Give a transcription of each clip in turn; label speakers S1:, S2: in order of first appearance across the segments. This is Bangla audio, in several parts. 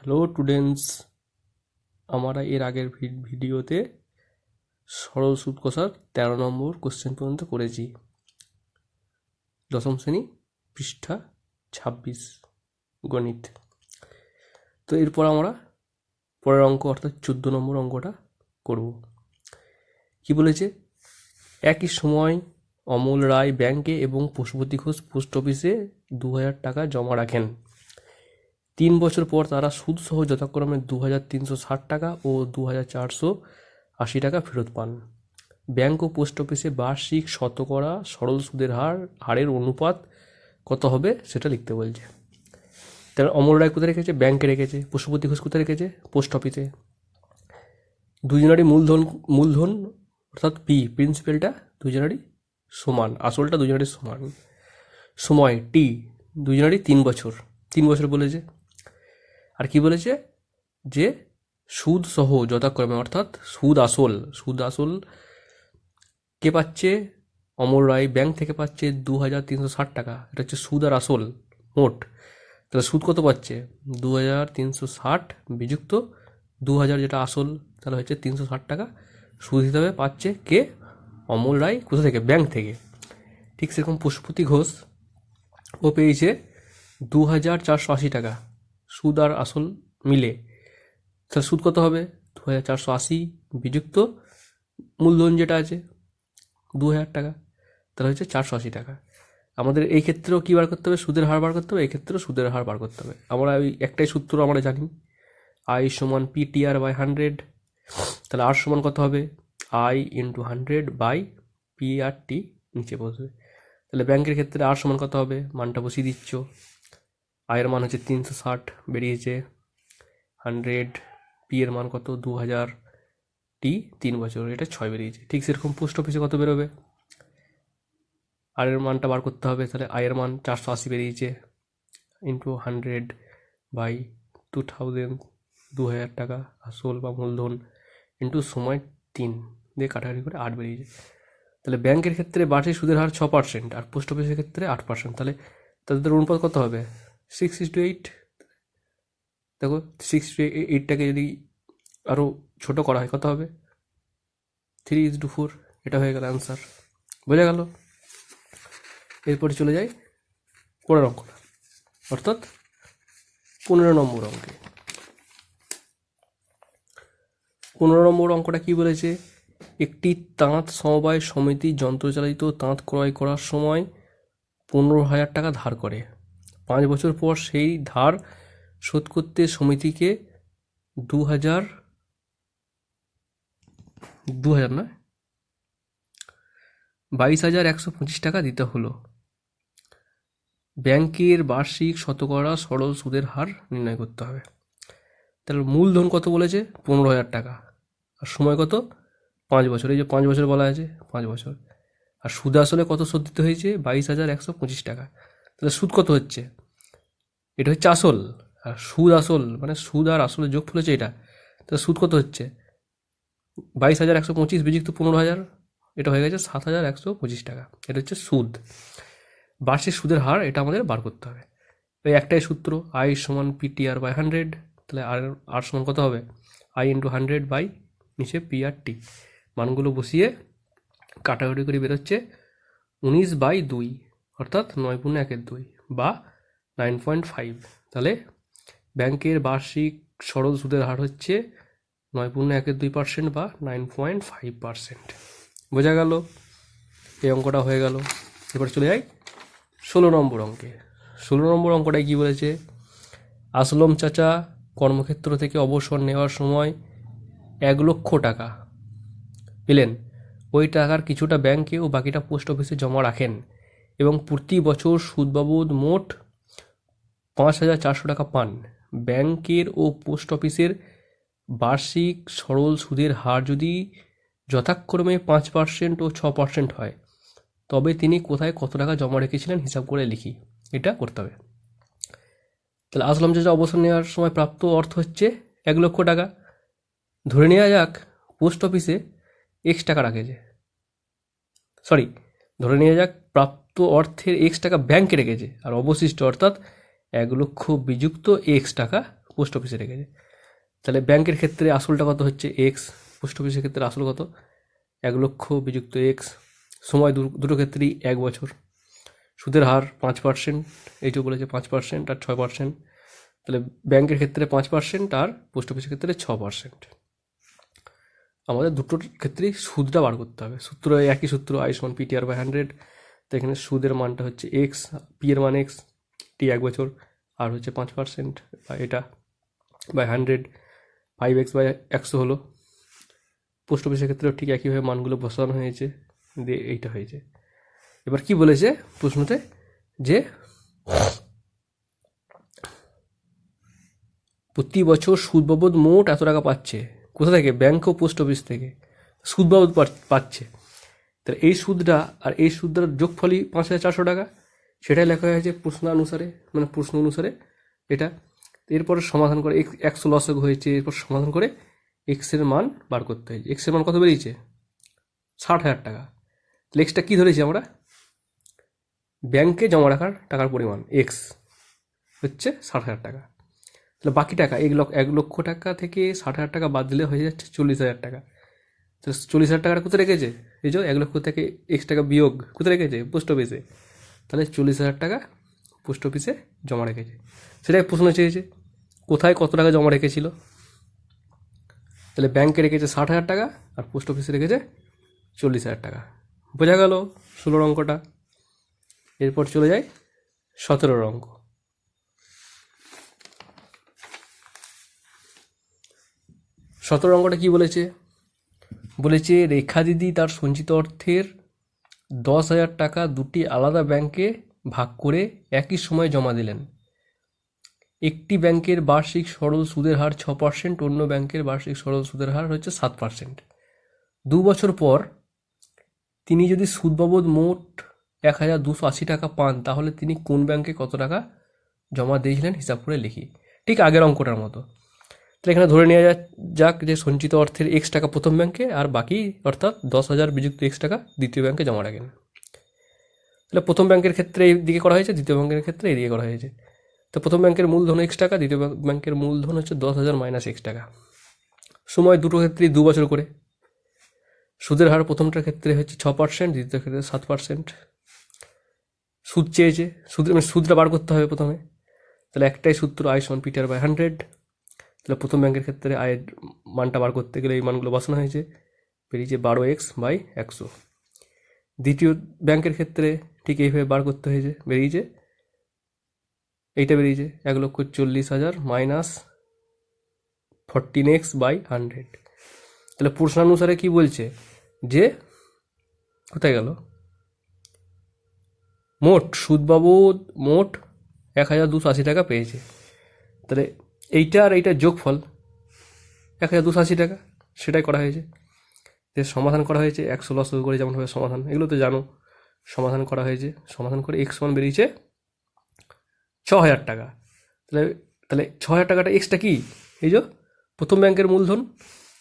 S1: হ্যালো স্টুডেন্টস, আমরা এর আগের ভিডিওতে সরল সুদ কষার 13 নম্বর কোশ্চেন পর্যন্ত করেছি। দশম শ্রেণী, পৃষ্ঠা 26, গণিত। তো এরপর আমরা পরের অঙ্ক অর্থাৎ 14 নম্বর অঙ্কটা করব। কি বলেছে? একই সময় অমল রায় ব্যাংকে এবং পশুপতি ঘোষ পোস্ট অফিসে 2000 টাকা জমা রাখেন। 3 বছর পর তারা সুদসহ যথাক্রমে 2360 টাকা ও 2480 টাকা ফেরত পান। ব্যাংক ও পোস্ট অফিসে বার্ষিক শতকরা সরল সুদের হারের অনুপাত কত হবে সেটা লিখতে বলছে। তাহলে অমল রায় কোথায় রেখেছে? ব্যাংকে রেখেছে। পশুপতি ঘোষ কোথায় রেখেছে? পোস্ট অফিসে। দুজনারই মূলধন অর্থাৎ প্রিন্সিপালটা দুজনারই সমান, আসলটা দুজনারই সমান। সময় টি দুজনারই 3 বছর, 3 বছর বলেছে। আর কি বলেছে? যে সুদ সহ যথাক্রমে অর্থাৎ সুদ আসল কে পাচ্ছে? অমর রায় ব্যাংক থেকে পাচ্ছে 2360 টাকা। এটা হচ্ছে সুদ আর আসল মোট। তাহলে সুদ কত পাচ্ছে? 2360 বিযুক্ত 2000 যেটা আসল, তাহলে হচ্ছে 360 টাকা সুদ হিসাবে পাচ্ছে কে? অমল রায়। কোথা থেকে? ব্যাংক থেকে। ঠিক সেরকম পশুপতি ঘোষ ও পেয়েছে 2480 টাকা সুদ আর আসল মিলে। তাহলে সুদ কত হবে? 2480 বিযুক্ত মূলধন যেটা আছে 2000 টাকা, তাহলে হচ্ছে 480 টাকা। আমাদের এই ক্ষেত্রেও কী বার করতে হবে? সুদের হার বার করতে হবে। এই ক্ষেত্রেও সুদের হার বার করতে হবে। আমরা ওই একটাই সূত্র আমরা জানি, আই সমান PTR বাই 100। তাহলে আর সমান কত হবে? আই ইন্টু 100 বাই PRT নিচে বসবে। তাহলে ব্যাংকের ক্ষেত্রে আর সমান কত হবে? মানটা বসিয়ে দিচ্ছ। আয়ের মান হচ্ছে 360 বেরিয়েছে, 100, পি এর মান কত? 2000, টি 3 বছর, এটা 6 বেরিয়েছে। ঠিক সেরকম পোস্ট অফিসে কত বেরোবে? আর এর মানটা বার করতে হবে। তাহলে আয়ের মান 480 বেরিয়েছে, ইন্টু 100 বাই 2000, 2000 টাকা আসল বা মূলধন, ইন্টু সময় 3 দিয়ে কাটাকাটি করে 8 বেরিয়েছে। তাহলে ব্যাংকের ক্ষেত্রে বার্ষিক সুদের হার 6% আর পোস্ট অফিসের ক্ষেত্রে 8%। তাহলে তাদের অনুপাত কত হবে? 6:8। দেখো 6:8টাকে যদি আরও ছোট করা হয় কত হবে? 3:4। এটা হয়ে গেল অ্যান্সার। বোঝা গেল? এরপরে চলে যাই পরের অঙ্কটা অর্থাৎ 15 নম্বর অঙ্কে। 15 নম্বর অঙ্কটা কি বলেছে? একটি তাঁত সমবায় সমিতি যন্ত্রচালিত তাঁত ক্রয় করার সময় 15,000 টাকা ধার করে। 5 বছর পর সেই ধার শোধ করতে সমিতিকে 2000 নয় 22,125 টাকা দিতে হলো। ব্যাংকের বার্ষিক শতকরা সরল সুদের হার নির্ণয় করতে হবে। তাহলে মূলধন কত বলেছে? 15,000 টাকা। আর সময় কত? 5 বছর। এই যে 5 বছর বলা আছে, 5 বছর। আর সুদ আসলে কত শোধ দিতে হয়েছে? 22,125 টাকা। তাহলে সুদ কত হচ্ছে? এটা হচ্ছে আসল, আর সুদ আসল মানে সুদ আর আসলে যোগফল হচ্ছে এটা। তাহলে সুদ কত হচ্ছে? 22,125 বিযুক্ত 15,000, এটা হয়ে গেছে 7,125 টাকা। এটা হচ্ছে সুদ। বার্ষিক সুদের হার এটা আমাদের বার করতে হবে। ওই একটাই সূত্র, আই সমান PTR বাই 100। তাহলে আর সমান কত হবে? আই ইন্টু 100 বাই নিচে PRT। মানগুলো বসিয়ে কাটাকাটি করে বেরোচ্ছে 19/2 অর্থাৎ 9×1 বা 9.5। তাহলে ব্যাংকের বার্ষিক সরল সুদের হার হচ্ছে 9×1 বা 9.5%। বোঝা গেল? এই অঙ্কটা হয়ে গেল। এবার চলে যাই 16 নম্বর অঙ্কে। 16 নম্বর অঙ্কটায় কী বলেছে? আসলম চাচা কর্মক্ষেত্র থেকে অবসর নেওয়ার সময় 1,00,000 টাকা পেলেন। ওই টাকার কিছুটা ব্যাংকে ও বাকিটা পোস্ট অফিসে জমা রাখেন এবং প্রতি বছর সুদ বাবদ মোট 5,400 টাকা পান। ব্যাংকের ও পোস্ট অফিসের বার্ষিক সরল সুদের হার যদি যথাক্রমে 5% ও 6% হয়, তবে তিনি কোথায় কত টাকা জমা রেখেছিলেন হিসাব করে লিখি। এটা করতে হবে। তাহলে আসলাম চাচা অবসর নেওয়ার সময় প্রাপ্ত অর্থ হচ্ছে 1,00,000 টাকা। ধরে নেওয়া যাক পোস্ট অফিসে X টাকা রাখেছে, ধরে নেওয়া যাক প্রাপ্ত অর্থের X টাকা ব্যাংকে রেখেছে, আর অবশিষ্ট অর্থাৎ 1,00,000 বিযুক্ত X টাকা পোস্ট অফিসে রেখেছে। তাহলে ব্যাংকের ক্ষেত্রে আসলটা কত হচ্ছে এক্স, পোস্ট অফিসের ক্ষেত্রে আসল কত 1,00,000 বিযুক্ত এক্স, সময় দুটো ক্ষেত্রেই 1 বছর, সুদের হার 5%, এইটুকু বলেছে 5% আর 6%। তাহলে ব্যাংকের ক্ষেত্রে 5% আর পোস্ট অফিসের ক্ষেত্রে 6%। আমাদের দুটোর ক্ষেত্রেই সুদটা বার করতে হবে। সূত্র একই সূত্র, I=PTR/100। তো এখানে সুদের মানটা হচ্ছে এক্স, পি এর মান এক্স, টি 1 বছর, আর হচ্ছে 5% বা এটা বাই 100, 5x/100 হলো। পোস্ট অফিসের ক্ষেত্রেও ঠিক একইভাবে মানগুলো বসানো হয়েছে, দিয়ে এইটা হয়েছে। এবার কি বলেছে প্রশ্নতে, যে প্রতি বছর সুদ বাবদ মোট এত টাকা পাচ্ছে। কোথা থেকে? ব্যাংক ও পোস্ট অফিস থেকে সুদ বাবদ পাচ্ছে। তাহলে এই সুদটা আর এই সুদটার যোগফলই 5,400 টাকা, সেটাই লেখা হয়েছে প্রশ্ন অনুসারে, মানে প্রশ্ন অনুসারে এটা। এরপরে সমাধান করে 100 লসক হয়েছে, এরপর সমাধান করে এক্সের মান বার করতে হয়েছে। এক্সের মান কত বেরিয়েছে? 60,000 টাকা। তাহলে এক্সটা কী ধরেছি আমরা? ব্যাংকে জমা রাখার টাকার পরিমাণ এক্স হচ্ছে 60,000 টাকা। তাহলে বাকি টাকা 1,00,000 টাকা থেকে 60,000 টাকা বাদ দিলে হয়ে যাচ্ছে 40,000 টাকা। তাহলে 40,000 টাকাটা কোথায় রেখেছে? এই যে 1,00,000 থেকে X টাকা বিয়োগ কোথায় রেখেছে? পোস্ট অফিসে। তাহলে 40,000 টাকা পোস্ট অফিসে জমা রেখেছে। সেটাই প্রশ্ন চেয়েছে, কোথায় কত টাকা জমা রেখেছিল। তাহলে ব্যাংকে রেখেছে 60,000 টাকা আর পোস্ট অফিসে রেখেছে 40,000 টাকা। বোঝা গেল 16 অঙ্কটা। এরপর চলে যায় 17 অঙ্ক। 17 অঙ্কটা কি বলেছে? বলেছে রেখা দিদি তার সঞ্চিত অর্থের 10,000 টাকা দুটি আলাদা ব্যাংকে ভাগ করে একই সময় জমা দিলেন। একটি ব্যাংকের বার্ষিক সরল সুদের হার 6%, অন্য ব্যাংকের বার্ষিক সরল সুদের হার হচ্ছে 7%। 2 বছর পর তিনি যদি সুদ বাবদ মোট 1,280 টাকা পান, তাহলে তিনি কোন ব্যাংকে কত টাকা জমা দিয়েছিলেন হিসাব করে লিখি। ঠিক আগের অঙ্কটার মতো। তাহলে এখানে ধরে নেওয়া যাক যে সঞ্চিত অর্থের X টাকা প্রথম ব্যাংকে আর বাকি অর্থাৎ 10,000 বিযুক্ত X টাকা দ্বিতীয় ব্যাংকে জমা রাখেন। তাহলে প্রথম ব্যাংকের ক্ষেত্রে এই দিকে করা হয়েছে, দ্বিতীয় ব্যাংকের ক্ষেত্রে এই দিকে করা হয়েছে। তো প্রথম ব্যাংকের মূলধন X টাকা, দ্বিতীয় ব্যাংকের মূলধন হচ্ছে 10,000 মাইনাস X টাকা। সময় দুটো ক্ষেত্রেই 2 বছর করে। সুদের হার প্রথমটার ক্ষেত্রে হচ্ছে 6%, দ্বিতীয় ক্ষেত্রে 7%। সুদ চেয়েছে, সুদটা বার করতে হবে প্রথমে। তাহলে একটাই সূত্র, I=PTR/100। তাহলে প্রথম ব্যাংকের ক্ষেত্রে আয়ের মানটা বার করতে গেলে এই মানগুলো বসানো হয়েছে, বেরিয়েছে 12x/100। দ্বিতীয় ব্যাংকের ক্ষেত্রে ঠিক এইভাবে বার করতে হয়েছে, বেরিয়েছে এইটা, বেরিয়েছে 1,40,000 মাইনাস 14x/100। তাহলে প্রশ্নানুসারে কি বলছে যে কোথায় গেল, মোট সুদ বাবদ মোট 1,280 টাকা পেয়েছে। তাহলে এইটা আর এইটার যোগফল 1,280 টাকা, সেটাই করা হয়েছে। সমাধান করা হয়েছে 100 লস করে, যেমনভাবে সমাধান, এগুলো তো জানো। সমাধান করা হয়েছে, সমাধান করে এক্স মান বেরিয়েছে 6,000 টাকা। তাহলে তাহলে 6,000 টাকাটা এক্সটা কি? এই যে প্রথম ব্যাংকের মূলধন।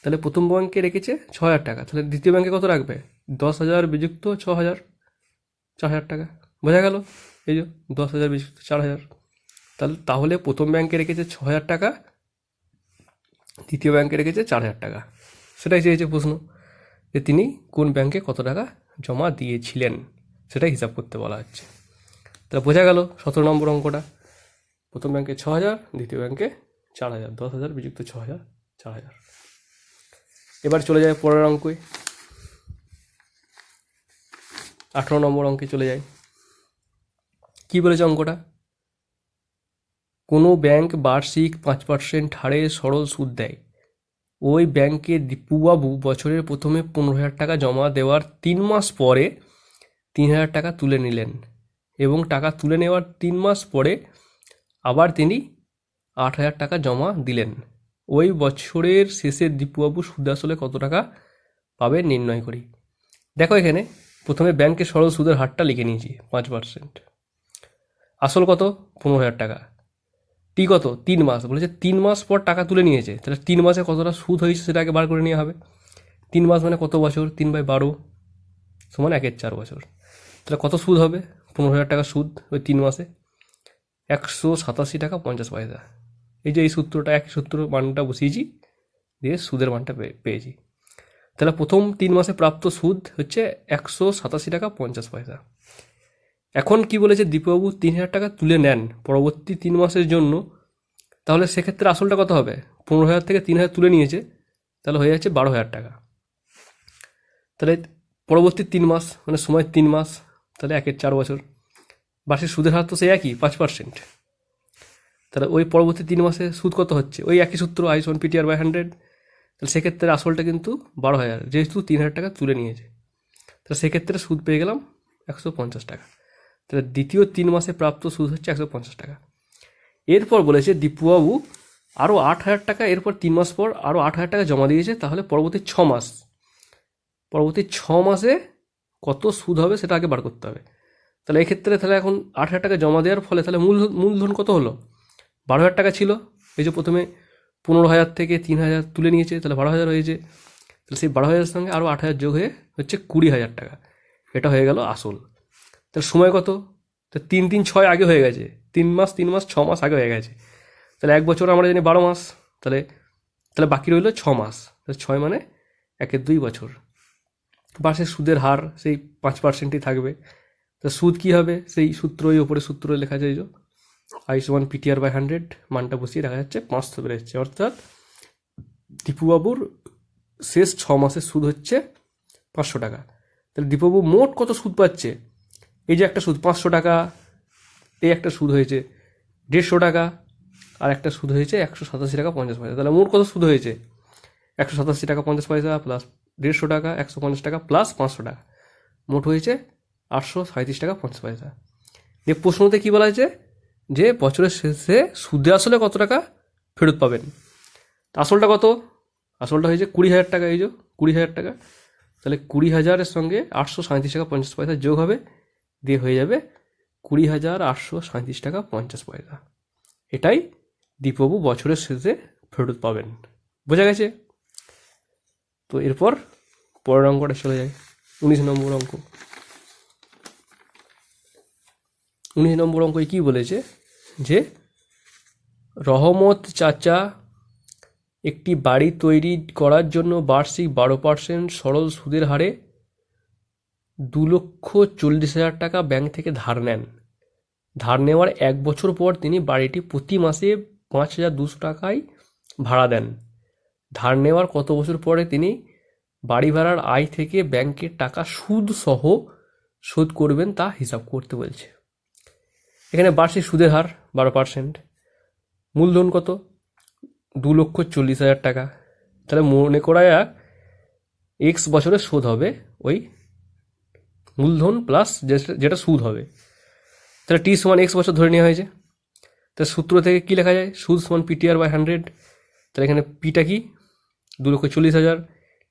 S1: তাহলে প্রথম ব্যাংকে রেখেছে 6,000 টাকা, তাহলে দ্বিতীয় ব্যাংকে কত রাখবে? 10,000 বিযুক্ত 6,000, 4,000 টাকা। বোঝা গেল? এই যে 10,000 বিযুক্ত 4,000। তাহলে প্রথম ব্যাংকে রেখেছে 6,000 টাকা, দ্বিতীয় ব্যাংকে রেখেছে 4,000 টাকা। সেটাই চেয়েছে প্রশ্ন, যে তিনি কোন ব্যাংকে কত টাকা জমা দিয়েছিলেন, সেটাই হিসাব করতে বলা হচ্ছে। তাহলে বোঝা গেল 17 নম্বর অঙ্কটা। প্রথম ব্যাংকে 6,000, দ্বিতীয় ব্যাংকে 4,000, 10,000 বিযুক্ত 6,000, 4,000। এবার চলে যায় পরের অঙ্কে, 18 নম্বর অঙ্কে চলে যায়। কি বলেছে অঙ্কটা? কোনো ব্যাংক বার্ষিক 5% হারে সরল সুদ দেয়। ওই ব্যাংকে দীপুবাবু বছরের প্রথমে 15,000 টাকা জমা দেওয়ার 3 মাস পরে 3,000 টাকা তুলে নিলেন, এবং টাকা তুলে নেওয়ার 3 মাস পরে আবার তিনি 8,000 টাকা জমা দিলেন। ওই বছরের শেষে দীপুবাবু সুদ আসলে কত টাকা পাবেন নির্ণয় করি। দেখো এখানে প্রথমে ব্যাংকের সরল সুদের হারটা লিখে নিয়েছি 5%। আসল কত? 15,000 টাকা। টি কত? 3 মাস। বলেছে 3 মাস পর টাকা তুলে নিয়েছে, তাহলে 3 মাসে কতটা সুদ হয়েছে সেটা আগে বার করে নেওয়া হবে। 3 মাস মানে কত বছর? 3/12 সমান 1/4 বছর। তাহলে কত সুদ হবে? 15,000 টাকা সুদ ওই 3 মাসে 187 টাকা 50 পয়সা। এই যে এই সূত্রটা, একই সূত্র মানটা বসিয়েছি, দিয়ে সুদের মানটা পেয়েছি। তাহলে প্রথম 3 মাসে প্রাপ্ত সুদ হচ্ছে 187 টাকা 50 পয়সা। এখন কি বলেছে, দীপবাবু 3000 টাকা তুলে নেন পরবর্তী 3 মাসের জন্য, তাহলে সেক্ষেত্রে আসলটা কত হবে? 15,000 থেকে 3,000 তুলে নিয়েছে, তাহলে হয়ে যাচ্ছে 12,000 টাকা। তাহলে পরবর্তী 3 মাস মানে সময় 3 মাস, তাহলে 1-এর 4 বছর, বার্ষিক সুদের হার তো সেই একই 5%। তাহলে ওই পরবর্তী 3 মাসে সুদ কত হচ্ছে? ওই একই সূত্র, I1 PTR/100। তাহলে সেক্ষেত্রে আসলটা কিন্তু 12,000, যেহেতু 3,000 টাকা তুলে নিয়েছে। তাহলে সেক্ষেত্রে সুদ পেয়ে গেলাম 150 টাকা। তাহলে দ্বিতীয় 3 মাসে প্রাপ্ত সুদ হচ্ছে 150 টাকা। এরপর বলেছে দীপুবাবু আরও 8,000 টাকা এরপর 3 মাস পর আরও 8,000 টাকা জমা দিয়েছে, তাহলে পরবর্তী 6 মাস, পরবর্তী 6 মাসে কত সুদ হবে সেটা আগে বার করতে হবে। তাহলে এক্ষেত্রে তাহলে এখন 8,000 টাকা জমা দেওয়ার ফলে তাহলে মূলধন কত হলো? 12,000 টাকা ছিল। এই যে প্রথমে 15,000 থেকে 3,000 তুলে নিয়েছে, তাহলে 12,000 হয়েছে। তাহলে সেই 12,000-এর সঙ্গে আরও 8,000 যোগ হয়ে হচ্ছে 20,000 টাকা। এটা হয়ে গেল আসল। তাহলে সময় কত? তো 3-3-6 আগে হয়ে গেছে, 3 মাস 3 মাস 6 মাস আগে হয়ে গেছে। তাহলে 1 বছর আমরা জানি 12 মাস, তাহলে তাহলে বাকি রইল 6 মাস। তাহলে 6 মানে 1-এর 2 বছর। বার্ষিক সুদের হার সেই 5%ই থাকবে। তা সুদ কী হবে? সেই সূত্র, ওই ওপরে সূত্র লেখা যায়, যে I1 PTR/100 মানটা বসিয়ে দেখা যাচ্ছে 500 বেরোচ্ছে। অর্থাৎ দীপুবাবুর শেষ 6 মাসের সুদ হচ্ছে 500 টাকা। তাহলে দীপুবাবু মোট কত সুদ পাচ্ছে? এই যে একটা সুদ 500 টাকা, এই একটা সুদ হয়েছে 150 টাকা, আর একটা সুদ হয়েছে 187 টাকা 50 পয়সা। তাহলে মোট কত সুদ হয়েছে? 187 টাকা 50 পয়সা প্লাস 150 টাকা 150 টাকা প্লাস 500 টাকা, মোট হয়েছে 837 টাকা 50 পয়সা। যে প্রশ্নতে কী বলা হয়েছে, যে বছরের শেষে সুদে আসলে কত টাকা ফেরত পাবেন। আসলটা কত? আসলটা হয়েছে 20,000 টাকা। এই যে 20,000 টাকা, তাহলে 20,000-এর সঙ্গে 837 টাকা 50 পয়সা যোগ হবে, দিয়ে হয়ে যাবে 20,837 টাকা 50 পয়সা। এটাই দীপবাবু বছরের শেষে ফেরত পাবেন। বোঝা গেছে? তো এরপর পরের অঙ্কটা চলে যায়, 19 নম্বর অঙ্ক। 19 নম্বর অঙ্কে কী বলেছে, যে রহমত চাচা একটি বাড়ি তৈরি করার জন্য বার্ষিক 12% সরল সুদের হারে 2,40,000 টাকা ব্যাংক থেকে ধার নেন। ধার নেওয়ার 1 বছর পর তিনি বাড়িটি প্রতি মাসে 5,200 টাকায় ভাড়া দেন। ধার নেওয়ার কত বছর পরে তিনি বাড়ি ভাড়ার আয় থেকে ব্যাংকের টাকা সুদ সহ শোধ করবেন তা হিসাব করতে বলছে। এখানে বার্ষিক সুদের হার 12%, মূলধন কত? 2,40,000 টাকা। তাহলে মনে করা যাক এক্স বছরে শোধ হবে ওই মূলধন প্লাস যেটা সুদ হবে। তাহলে টি সমান এক্স বছর ধরে নেওয়া হয়েছে। তাহলে সূত্র থেকে কী লেখা যায়? সুদ সমান PTR/100। তাহলে এখানে পিটা কি? 2,40,000,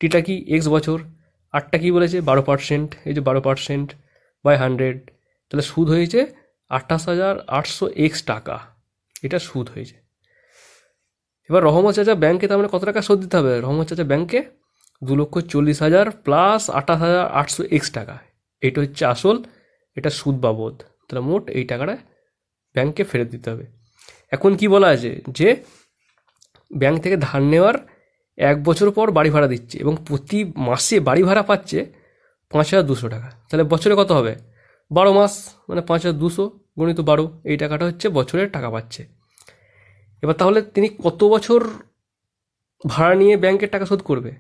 S1: টিটা কি? এক্স বছর, আটটা কী বলেছে? 12%। এই যে 12%/100, তাহলে সুদ হয়েছে 28,800 টাকা। এটা সুদ হয়েছে। এবার রহমত চাচা ব্যাংকে তার মানে কত টাকা শোধ দিতে হবে? রহমত চাচা ব্যাংকে 2,40,000 প্লাস 28,800 টাকা, এইটা হচ্ছে আসল, এটা সুদ বাবদ। তাহলে মোট এই টাকাটা ব্যাংকে ফেরত দিতে হবে। এখন কি বলা আছে, যে ব্যাংক থেকে ধার নেওয়ার 1 বছর পর বাড়ি ভাড়া দিচ্ছে এবং প্রতি মাসে বাড়ি ভাড়া পাচ্ছে 5,200 টাকা। তাহলে বছরে কত হবে? 12 মাস মানে 5,200 গুণিত 12, এই টাকাটা হচ্ছে বছরের টাকা পাচ্ছে। এবার তাহলে তিনি কত বছর ভাড়া নিয়ে ব্যাংকের টাকা শোধ করবে?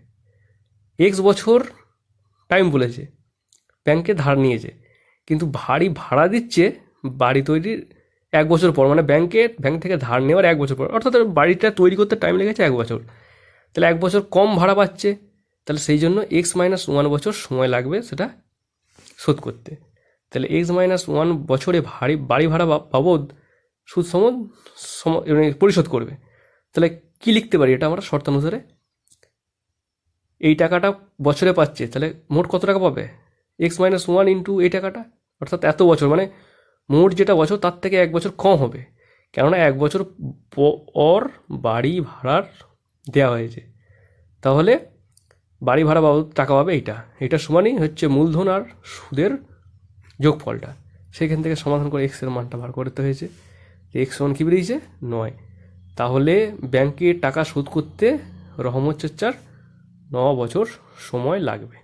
S1: এক্স বছর টাইম বলেছে, ব্যাংকে ধার নিয়েছে, কিন্তু বাড়ি ভাড়া দিচ্ছে বাড়ি তৈরির 1 বছর পর, মানে ব্যাংক থেকে ধার নেওয়ার 1 বছর পর, অর্থাৎ বাড়িটা তৈরি করতে টাইম লেগেছে 1 বছর। তাহলে 1 বছর কম ভাড়া পাচ্ছে, তাহলে সেই জন্য X-1 বছর সময় লাগবে সেটা শোধ করতে। তাহলে X-1 বছরে বাড়ি ভাড়া বাবদ সুদ পরিশোধ করবে। তাহলে কি লিখতে পারি এটা আমরা শর্তানুসারে? এই টাকাটা বছরে পাচ্ছে, তাহলে মোট কত টাকা পাবে? X-1 ইন্টু এই টাকাটা, অর্থাৎ এত বছর, মানে মোট যেটা বছর তার থেকে 1 বছর কম হবে, কেননা 1 বছর পর বাড়ি ভাড়ার দেওয়া হয়েছে। তাহলে বাড়ি ভাড়া বাবদ টাকা পাবে এইটা সমানই হচ্ছে মূলধন আর সুদের যোগফলটা। সেখান থেকে সমাধান করে এক্সের মানটা বার করতে হয়েছে। X সমান কী বেরিয়েছে? 9। তাহলে ব্যাংকে টাকা শোধ করতে রহমত চাচার 9 বছর সময় লাগবে।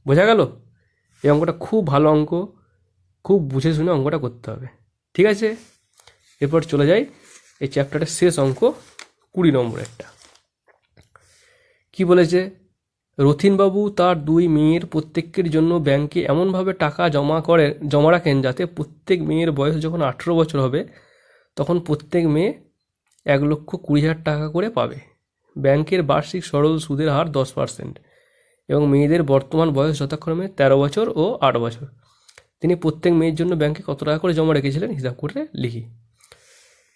S1: বোঝা গেল? এই অঙ্কটা খুব ভালো অঙ্ক, খুব বুঝে শুনে অঙ্কটা করতে হবে। ঠিক আছে, এরপর চলে যাই এই চ্যাপ্টারের শেষ অঙ্ক 20 নম্বরেরটা। কি বলেছে? রথিনবাবু তার 2 মেয়ের প্রত্যেকের জন্য ব্যাংকে এমনভাবে টাকা জমা রাখেন যাতে প্রত্যেক মেয়ের বয়স যখন 18 বছর হবে তখন প্রত্যেক মেয়ে 1,20,000 টাকা করে পাবে। ব্যাংকের বার্ষিক সরল সুদের হার 10% এবং মেয়েদের বর্তমান বয়স যথাক্রমে 13 বছর ও 8 বছর। তিনি প্রত্যেক মেয়ের জন্য ব্যাংকে কত টাকা করে জমা রেখেছিলেন হিসাব করে লিখি।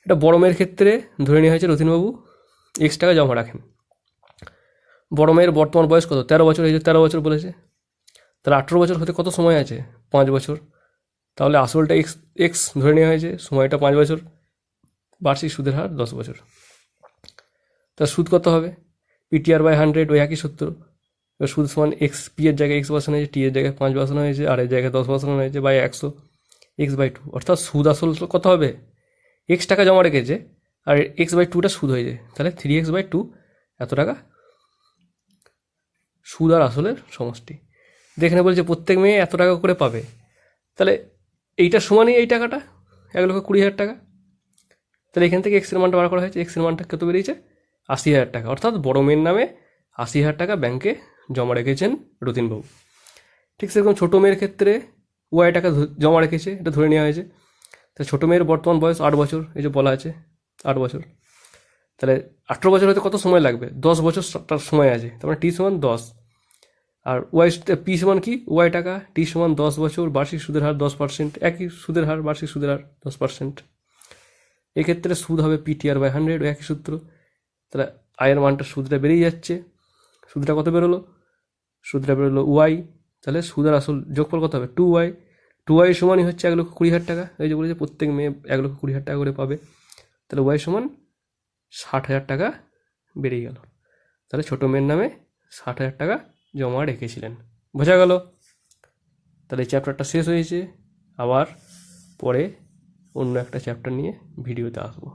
S1: এটা বড় মেয়ের ক্ষেত্রে ধরে নেওয়া হয়েছে রথিনবাবু X টাকা জমা রাখেন। বড় মেয়ের বর্তমান বয়স কত? 13 বছর, এই যে 13 বছর বলেছে। তাহলে 18 বছর হতে কত সময় আছে? 5 বছর। তাহলে আসলটা এক্স ধরে নেওয়া হয়েছে, সময়টা 5 বছর, বার্ষিক সুদের হার 10 বছর। তার সুদ কত হবে? PTR/100 ওই একই সূত্র। এবার সুদ সমান এক্স, পি এর জায়গায় এক্স বসানো হয়েছে, টি এর জায়গায় 5 বসানো হয়েছে, আর এর জায়গায় 10 বসানো হয়েছে, বাই 100 x/2। অর্থাৎ সুদ আসল কত হবে? X টাকা জমা রেখেছে আর x/2টা সুদ হয়ে যায়, তাহলে 3x/2 এত টাকা সুদ আর আসলের সমষ্টি। দেখে বলছে প্রত্যেক মেয়ে এত টাকা করে পাবে, তাহলে এইটার সমানই এই টাকাটা 1,20,000 টাকা। তাহলে এখান থেকে এক্সের মানটা বার করা হয়েছে, এক্সের মানটা কত বেরিয়েছে? 80,000 টাকা। অর্থাৎ বড় মেয়ের নামে 80,000 টাকা ব্যাংকে জমা রেখেছেন রতিনবাবু। ঠিক সেরকম ছোটো মেয়ের ক্ষেত্রে ওয়াই টাকা জমা রেখেছে, এটা ধরে নেওয়া হয়েছে। তাহলে ছোটো মেয়ের বর্তমান বয়স 8 বছর, এই যে বলা আছে 8 বছর। তাহলে 18 বছর হতে কত সময় লাগবে? 10 বছর তার সময় আছে, তার মানে টি সমান 10। আর ওয়াই পি সমান কি? ওয়াই টাকা, টি সমান 10 বছর, বার্ষিক সুদের হার 10%, একই সুদের হার, বার্ষিক সুদের হার 10%। এক্ষেত্রে সুদ হবে PTR/100 একই সূত্র। তাহলে আয়ের মানটা সুদটা বেরিয়ে যাচ্ছে। সুদটা কত বেরোলো? সুদটা বেরোলো ওয়াই। তাহলে সুদ আর আসল যোগফল কত হবে? 2y। 2y সমানই হচ্ছে 1,20,000 টাকা। এই যে বলেছে প্রত্যেক মেয়ে 1,20,000 টাকা করে পাবে। তাহলে ওয়াই সমান 60,000 টাকা বেরিয়ে গেল। তাহলে ছোটো মেয়ের নামে 60,000 টাকা জমা রেখেছিলেন। বোঝা গেল? তাহলে এই চ্যাপ্টারটা শেষ হয়েছে। আবার পরে অন্য একটা চ্যাপ্টার নিয়ে ভিডিওতে আসবো।